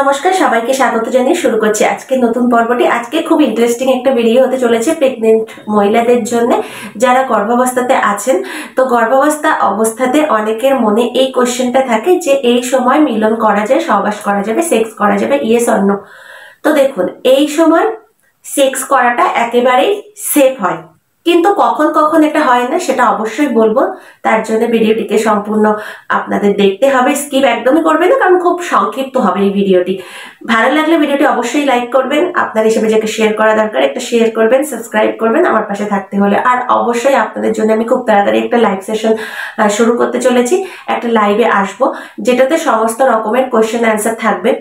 নমস্কার, সবাইকে স্বাগত জানিয়ে শুরু করছি আজকে নতুন পর্বটি। আজকে খুব ইন্টারেস্টিং একটা ভিডিও হতে চলেছে প্রেগনেন্ট মহিলাদের জন্য, যারা গর্ভাবস্থাতে আছেন। তো গর্ভাবস্থা অবস্থাতে অনেকের মনে এই কোশ্চেনটা থাকে যে এই সময় মিলন করা যায়, সহবাস করা যাবে, সেক্স করা যাবে, ইয়েস অর নো। তো দেখুন, এই সময় সেক্স করাটা একেবারেই সেফ হয়, কিন্তু কখন কখন এটা হয় না সেটা অবশ্যই বলবো। তার জন্য ভিডিওটিকে সম্পূর্ণ আপনাদের দেখতে হবে, স্কিপ একদমই করবেন না, কারণ খুব সংক্ষিপ্ত হবে এই ভিডিওটি। ভালো লাগলে ভিডিওটি অবশ্যই লাইক করবেন, আপনার হিসেবে যাকে শেয়ার করা দরকার একটা শেয়ার করবেন, সাবস্ক্রাইব করবেন আমার পাশে থাকতে হলে। আর অবশ্যই আপনাদের জন্য আমি খুব তাড়াতাড়ি একটা লাইভ সেশন শুরু করতে চলেছি, একটা লাইভে আসবো যেটাতে সমস্ত রকমের কোয়েশ্চেন অ্যান্সার থাকবে।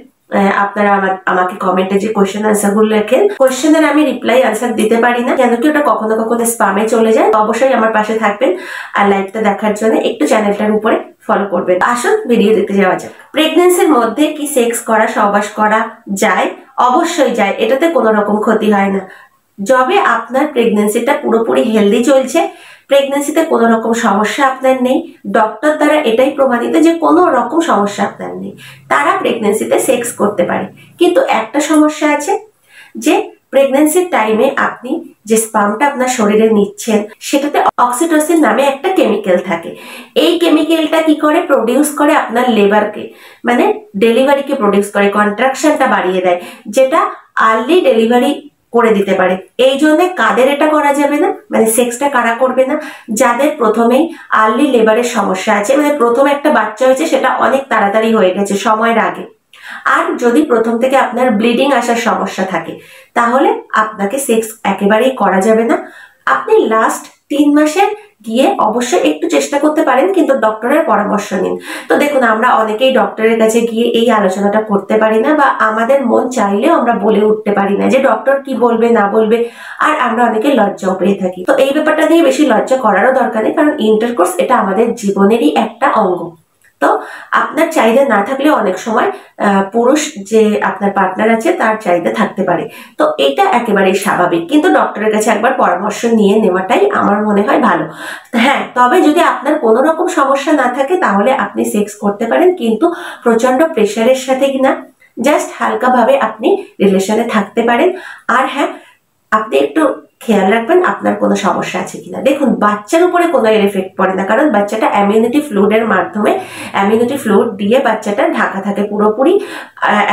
আপনারা আমাকে কমেন্টে যে কোয়েশ্চেন আনসার গুলো লেখেন, কোয়েশ্চেনের আমি রিপ্লাই আনসার দিতে পারি না, কেন কি ওটা কখনো কখনো স্প্যামে চলে যায়। অবশ্যই আমার পাশে থাকবেন, আর লাইভটা দেখার জন্য একটু চ্যানেলটার উপরে ফলো করবেন। আসুন ভিডিও দেখতে যাওয়া যাক। প্রেগনেন্সির মধ্যে কি সেক্স করা, সহবাস করা যায়? অবশ্যই যায়, এটাতে কোনো রকম ক্ষতি হয় না। যবে আপনার প্রেগনেন্সিটা পুরোপুরি হেলদি চলছে, প্রেগনেন্সিতে কোনো রকম সমস্যা আপনার নেই, ডক্টর দ্বারা এটাই প্রমাণিত যে কোনো রকম সমস্যা আপনার নেই, তারা প্রেগনেন্সিতে সেক্স করতে পারে। কিন্তু একটা সমস্যা আছে, যে প্রেগনেন্সির টাইমে আপনি যে স্পামটা আপনার শরীরে নিচ্ছেন সেটাতে অক্সিটোসিন নামে একটা কেমিক্যাল থাকে। এই কেমিক্যালটা কি করে, প্রডিউস করে আপনার লেবারকে, মানে ডেলিভারিকে প্রডিউস করে, কন্ট্রাকশনটা বাড়িয়ে দেয়, যেটা আর্লি ডেলিভারি করে দিতে পারে। এই জন্য কাদের এটা করা যাবে না, মানে সেক্সটা কারা করবে না? যাদের প্রথমেই আর্লি লেবারের সমস্যা আছে, মানে প্রথম একটা বাচ্চা হয়েছে সেটা অনেক তাড়াতাড়ি হয়ে গেছে সময়ের আগে, আর যদি প্রথম থেকে আপনার ব্লিডিং আসার সমস্যা থাকে, তাহলে আপনাকে সেক্স একেবারেই করা যাবে না। আপনি লাস্ট 3 মাসে গিয়ে অবশ্যই একটু চেষ্টা করতে পারেন, কিন্তু ডক্টরের পরামর্শ নিন। তো দেখুন, আমরা অনেকেই ডক্টরের কাছে গিয়ে এই আলোচনাটা করতে পারি না, বা আমাদের মন চাইলেও আমরা বলে উঠতে পারি না যে ডক্টর কি বলবে না বলবে, আর আমরা অনেকে লজ্জাও পেয়ে থাকি। তো এই ব্যাপারটা নিয়ে বেশি লজ্জা করারও দরকার নেই, কারণ ইন্টারকোর্স এটা আমাদের জীবনেরই একটা অঙ্গ। তো আপনার চাহিদা না থাকলেও অনেক সময় পুরুষ যে আপনার পার্টনার আছে তার চাহিদা থাকতে পারে, তো এটা একেবারেই স্বাভাবিক, কিন্তু ডক্টরের কাছে একবার পরামর্শ নিয়ে নেওয়াটাই আমার মনে হয় ভালো। হ্যাঁ, তবে যদি আপনার কোনো রকম সমস্যা না থাকে তাহলে আপনি সেক্স করতে পারেন, কিন্তু প্রচন্ড প্রেশারের সাথে কিনা, জাস্ট হালকা ভাবে আপনি রিলেশনে থাকতে পারেন। আর হ্যাঁ, আপনি একটু খেয়াল রাখবেন আপনার কোনো সমস্যা আছে কিনা। দেখুন, বাচ্চার উপরে কোনো এর এফেক্ট পড়ে না, কারণ বাচ্চাটা ইমিউনিটি ফ্লুইডের মাধ্যমে, ইমিউনিটি ফ্লুইড দিয়ে বাচ্চাটা ঢাকা থাকে পুরোপুরি।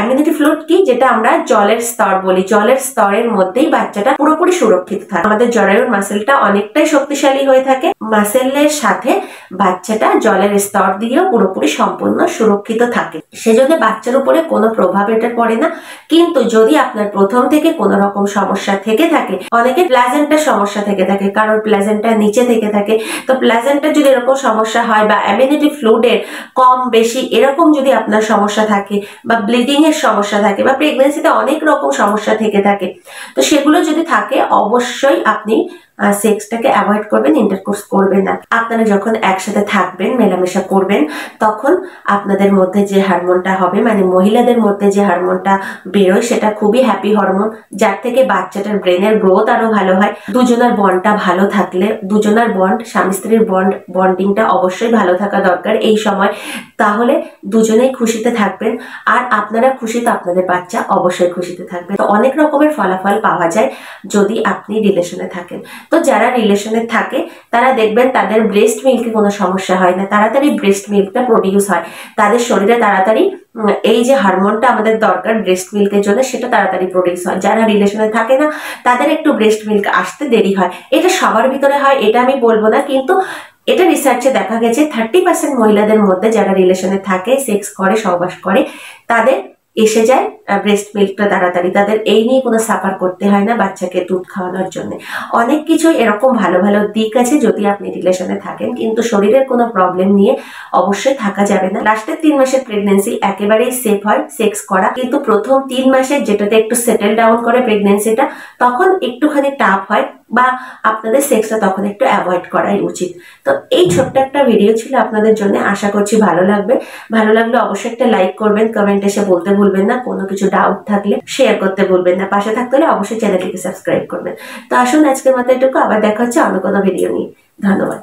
ইমিউনিটি ফ্লুইড কি, যেটা আমরা জলের স্তর বলি, জলের স্তরের মধ্যেই বাচ্চাটা পুরোপুরি সুরক্ষিত থাকে। আমাদের জরায়ুর মাসেলটা অনেকটাই শক্তিশালী হয়ে থাকে, মাসেলের সাথে বাচ্চাটা জলের স্তর দিয়েও পুরোপুরি সম্পূর্ণ সুরক্ষিত থাকে, সেজন্য বাচ্চার উপরে কোনো প্রভাব এটা পড়ে না। কিন্তু যদি আপনার প্রথম থেকে কোনো রকম সমস্যা থেকে থাকে, অনেকে প্লাজেন্টার সমস্যা থেকে থাকে, কারণ প্লাজেন্টা নিচে থেকে থাকে, তো প্লাজেন্টার যদি এরকম সমস্যা হয়, বা ইমিউনিটি ফ্লুইডের কম বেশি এরকম যদি আপনার সমস্যা থাকে, বা ব্লিডিং এর সমস্যা থাকে, বা প্রেগনেন্সিতে অনেক রকম সমস্যা থেকে থাকে, তো সেগুলো যদি থাকে অবশ্যই আপনি সেক্সটাকে অ্যাভয়েড করবেন, ইন্টারকোর্স করবেন না। আপনারা যখন একসাথে থাকবেন, মেলামেশা করবেন, তখন আপনাদের মধ্যে যে হরমোনটা হবে, মানে মহিলাদের মধ্যে যে হরমোনটা বেরোয়, সেটা খুবই হ্যাপি হরমোন, যার থেকে বাচ্চাটার ব্রেনের গ্রোথ আরো ভালো হয়। দুজনের বন্ডটা ভালো থাকলে, দুজনের বন্ড, স্বামী স্ত্রীর বন্ডিংটা অবশ্যই ভালো থাকা দরকার এই সময়, তাহলে দুজনেই খুশিতে থাকবেন, আর আপনারা খুশি তো আপনাদের বাচ্চা অবশ্যই খুশিতে থাকবে। তো অনেক রকমের ফলাফল পাওয়া যায় যদি আপনি রিলেশনে থাকেন। তো যারা রিলেশনে থাকে তারা দেখবেন তাদের ব্রেস্ট মিল্কে কোনো সমস্যা হয় না, তাড়াতাড়ি ব্রেস্ট মিল্কটা প্রডিউস হয়, তাদের শরীরে তাড়াতাড়ি এই যে হরমোনটা আমাদের দরকার ব্রেস্ট মিল্কের জন্য, সেটা তাড়াতাড়ি প্রডিউস হয়। যারা রিলেশনে থাকে না তাদের একটু ব্রেস্ট মিল্ক আসতে দেরি হয়। এটা সবার ভিতরে হয় এটা আমি বলবো না, কিন্তু এটা রিসার্চে দেখা গেছে 30% মহিলাদের মধ্যে যারা রিলেশনে থাকে, সেক্স করে, সহবাস করে, তাদের এসে যায় ব্রেস্ট মিল্কটা তাড়াতাড়ি। তাদের এই নিয়ে কোনো সাফার করতে হয় না বাচ্চাকে দুধ খাওয়ানোর জন্য। অনেক কিছু এরকম ভালো ভালো দিক আছে যদি আপনি রিলেশনে থাকেন, কিন্তু শরীরের কোনো প্রবলেম নিয়ে অবশ্যই থাকা যাবে না। লাস্টের 3 মাসের প্রেগনেন্সি একেবারেই সেফ হয় সেক্স করা, কিন্তু প্রথম 3 মাসে যেটাতে একটু সেটেল ডাউন করে প্রেগনেন্সিটা, তখন একটুখানি টাফ হয়, বা আপনাদের সেক্সটা তখন একটু অ্যাভয়েড করাই উচিত। তো এই ছোট্ট একটা ভিডিও ছিল আপনাদের জন্য, আশা করছি ভালো লাগবে। ভালো লাগলে অবশ্যই একটা লাইক করবেন, কমেন্ট এসে বলতে ভুলবেন না, কোনো কিছু ডাউট থাকলে শেয়ার করতে ভুলবেন না, পাশে থাকতে হলে অবশ্যই চ্যানেলটিকে সাবস্ক্রাইব করবেন। তো আসুন আজকের মতো এটুকু, আবার দেখা হচ্ছে অন্য কোনো ভিডিও নিয়ে। ধন্যবাদ।